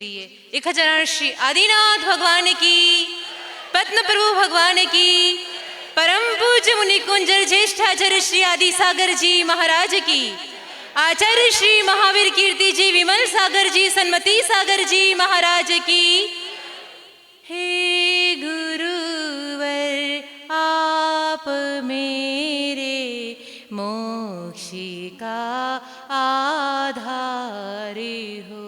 एक हजार श्री आदिनाथ भगवान की, पद्म प्रभु भगवान की, परम पूज्य मुनि कुंजर ज्येष्ठाचार्य श्री आदि सागर जी महाराज की, आचार्य श्री महावीर कीर्ति जी, विमल सागर जी, सन्मति सागर जी महाराज की। हे गुरुवर आप मेरे मोक्ष का आधार हो।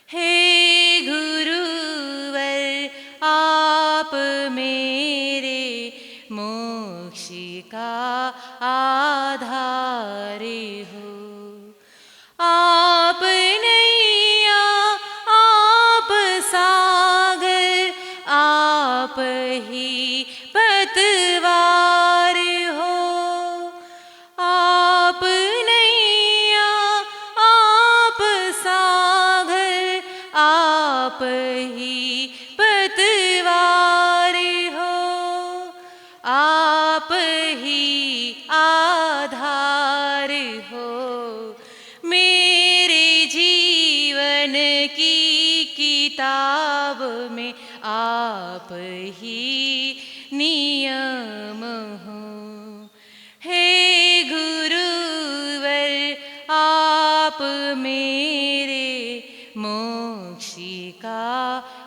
हे गुरुवर आप मेरे मोक्ष का आधार हो। आप नैया आप सागर आप ही पतवार हो। आप नैया आप सागर आप ही पतवार हो। आप ही आधार हो। मेरे जीवन की किताब में आप ही नियम हो। हे गुरुवर आप मेरे मोक्ष का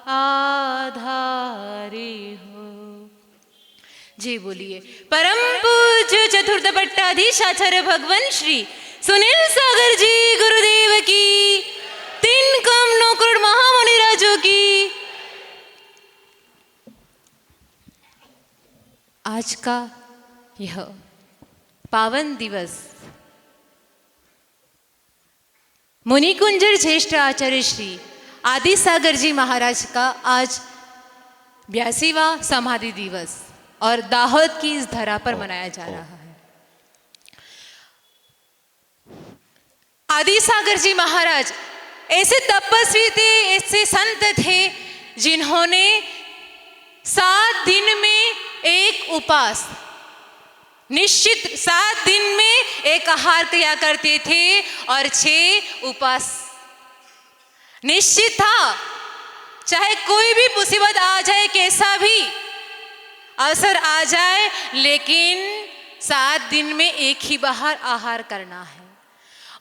आधार हो। जी बोलिए परम पूज्य चतुर्थ पट्टाधीश आचार्य भगवान श्री सुनील सागर जी गुरुदेव की, 3 कम 9 करोड़ महामुनि राजों की। आज का यह पावन दिवस मुनि कुंजर ज्येष्ठ आचार्य श्री आदि सागर जी महाराज का आज 82वां समाधि दिवस और दाहोद की इस धरा पर मनाया जा रहा है। आदि सागर जी महाराज ऐसे तपस्वी थे, ऐसे संत थे जिन्होंने 7 दिन में एक उपवास, निश्चित 7 दिन में एक आहार किया करते थे और 6 उपवास निश्चित था। चाहे कोई भी मुसीबत आ जाए, कैसा भी अवसर आ जाए, लेकिन 7 दिन में एक ही बार आहार करना है।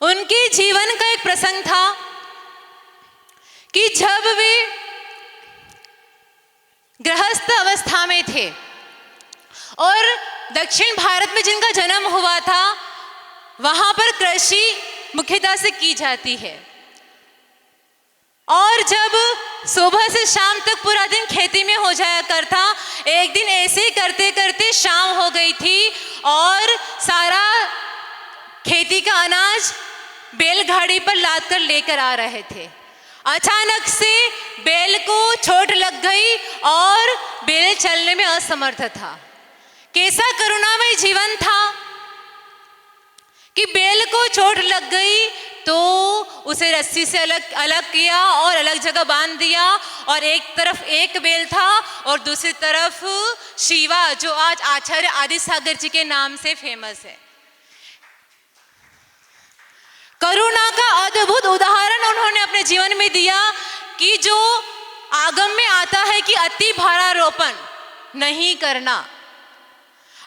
उनके जीवन का एक प्रसंग था कि जब वे गृहस्थ अवस्था में थे और दक्षिण भारत में जिनका जन्म हुआ था, वहां पर कृषि मुख्यतः से की जाती है और जब सुबह से शाम तक पूरा दिन खेती में हो जाया करता, एक दिन ऐसे ही करते करते शाम हो गई थी और सारा खेती का अनाज बैलगाड़ी पर लाद कर लेकर आ रहे थे। अचानक से बैल को चोट लग गई और बैल चलने में असमर्थ था। कैसा करुणामय जीवन था कि बैल को चोट लग गई तो उसे रस्सी से अलग किया और अलग जगह बांध दिया और एक तरफ एक बैल था और दूसरी तरफ शिवा, जो आज आचार्य आदि सागर जी के नाम से फेमस है। करुणा का अद्भुत उदाहरण उन्होंने अपने जीवन में दिया कि जो आगम में आता है कि अति भारारोपण नहीं करना।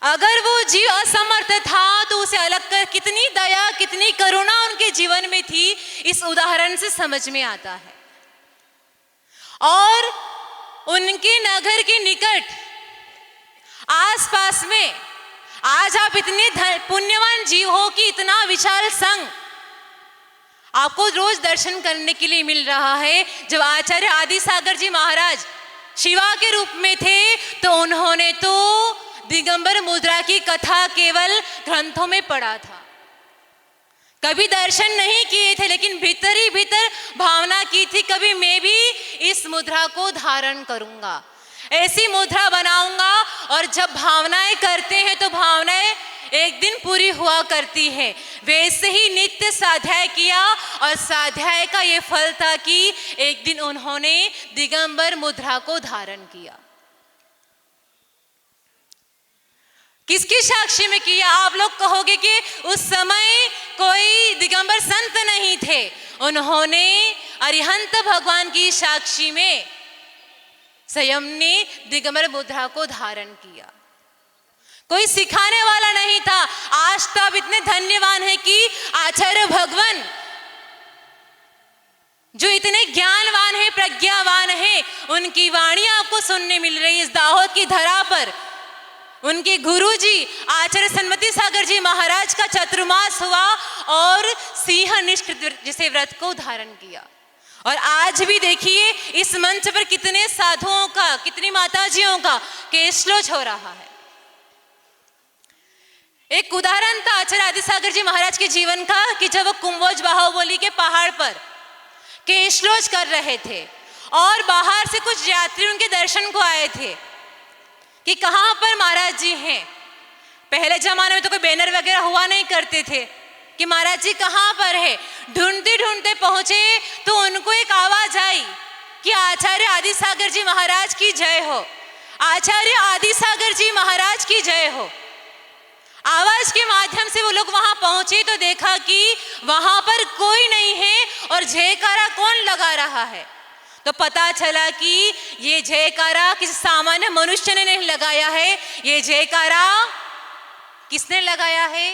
अगर वो जीव असमर्थ था तो उसे अलग कर कितनी दया, कितनी करुणा उनके जीवन में थी, इस उदाहरण से समझ में आता है। और उनके नगर के निकट आसपास में आज आप इतने पुण्यवान जीव हो कि इतना विशाल संघ आपको रोज दर्शन करने के लिए मिल रहा है। जब आचार्य आदि सागर जी महाराज शिवा के रूप में थे तो उन्होंने तो दिगंबर मुद्रा की कथा केवल ग्रंथों में पढ़ा था, कभी दर्शन नहीं किए थे, लेकिन भीतर ही भीतर भावना की थी कभी मैं भी इस मुद्रा को धारण करूंगा, ऐसी मुद्रा बनाऊंगा। और जब भावनाएं करते हैं तो भावनाएं एक दिन पूरी हुआ करती है। वैसे ही नित्य स्वाध्याय किया और स्वाध्याय का ये फल था कि एक दिन उन्होंने दिगंबर मुद्रा को धारण किया। किसकी साक्षी में किया? आप लोग कहोगे कि उस समय कोई दिगंबर संत नहीं थे, उन्होंने अरिहंत भगवान की साक्षी में स्वयं ने दिगंबर मुद्रा को धारण किया। कोई सिखाने वाला नहीं था। आज तो आप इतने धन्यवान हैं कि आचार्य भगवान जो इतने ज्ञानवान है, प्रज्ञावान है, उनकी वाणी आपको सुनने मिल रही है इस दाहोद की धरा पर। उनके गुरुजी आचार्य सन्मति सागर जी महाराज का चतुर्मास हुआ और सिंह निष्कृत जिसे व्रत को धारण किया। और आज भी देखिए इस मंच पर कितने साधुओं का, कितनी माताजियों का केशलोच हो रहा है। एक उदाहरण था आचार्य आदिसागर जी महाराज के जीवन का कि जब वो कुंभोज बाहुबली के पहाड़ पर केशलोच कर रहे थे और बाहर से कुछ यात्री उनके दर्शन को आए थे कि कहाँ पर महाराज जी हैं। पहले जमाने में तो कोई बैनर वगैरह हुआ नहीं करते थे कि महाराज जी कहाँ पर है। ढूंढते ढूंढते पहुंचे तो उनको एक आवाज आई कि आचार्य आदिसागर जी महाराज की जय हो, आचार्य आदिसागर जी महाराज की जय हो। आवाज के माध्यम से वो लोग वहां पहुंचे तो देखा कि वहां पर कोई नहीं है और जयकारा कौन लगा रहा है। तो पता चला कि ये जयकारा किसी सामान्य मनुष्य ने नहीं लगाया है, ये जयकारा किसने लगाया है?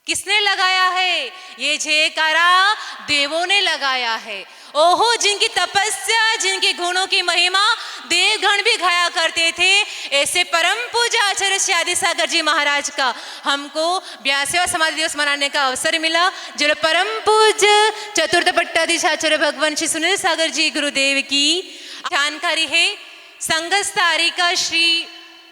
किसने लगाया है? ये जयकारा देवों ने लगाया है। ओहो, जिनकी तपस्या, जिनके गुणों की महिमा देवगण भी गाया करते थे, ऐसे परम पूज्य आचार्य श्री आदिसागर जी महाराज का हमको 82वां समाधि दिवस मनाने का अवसर मिला। जो परम पूज्य चतुर्थ पट्टाधीश आचार्य भगवान श्री सुनील सागर जी गुरुदेव की जानकारी है। संघस्थारिका श्री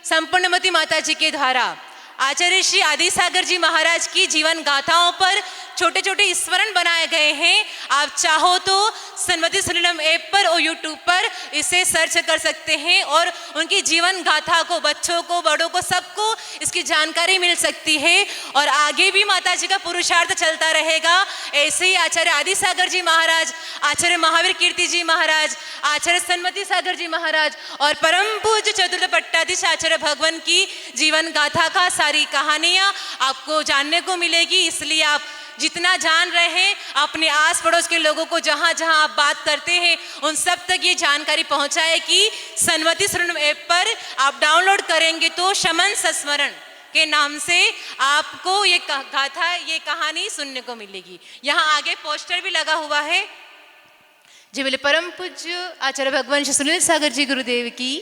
संपूर्णमती माता जी के द्वारा आचार्य श्री आदिसागर जी महाराज की जीवन गाथाओं पर छोटे छोटे स्मरण बनाए गए हैं। आप चाहो तो सन्मति सुनीलम ऐप पर और यूट्यूब पर इसे सर्च कर सकते हैं और उनकी जीवन गाथा को बच्चों को, बड़ों को, सबको इसकी जानकारी मिल सकती है। और आगे भी माता जी का पुरुषार्थ चलता रहेगा। ऐसे ही आचार्य आदिसागर जी महाराज, आचार्य महावीर कीर्ति जी महाराज, आचार्य सन्मति सागर जी महाराज और परम पूज्य चतुर्थ पट्टाधीश आचार्य भगवान की जीवन गाथा का सारी कहानियां आपको जानने को मिलेगी। इसलिए आप जितना जान रहे हैं अपने आस पड़ोस के लोगों को, जहां जहां आप बात करते हैं उन सब तक ये जानकारी पहुंचाए कि सन्मति सुनीलम ऐप पर आप डाउनलोड करेंगे तो शमन संस्मरण के नाम से आपको ये गाथा, ये कहानी सुनने को मिलेगी। यहाँ आगे पोस्टर भी लगा हुआ है। जी बोले परम पूज्य आचार्य भगवान श्री सुनील सागर जी गुरुदेव की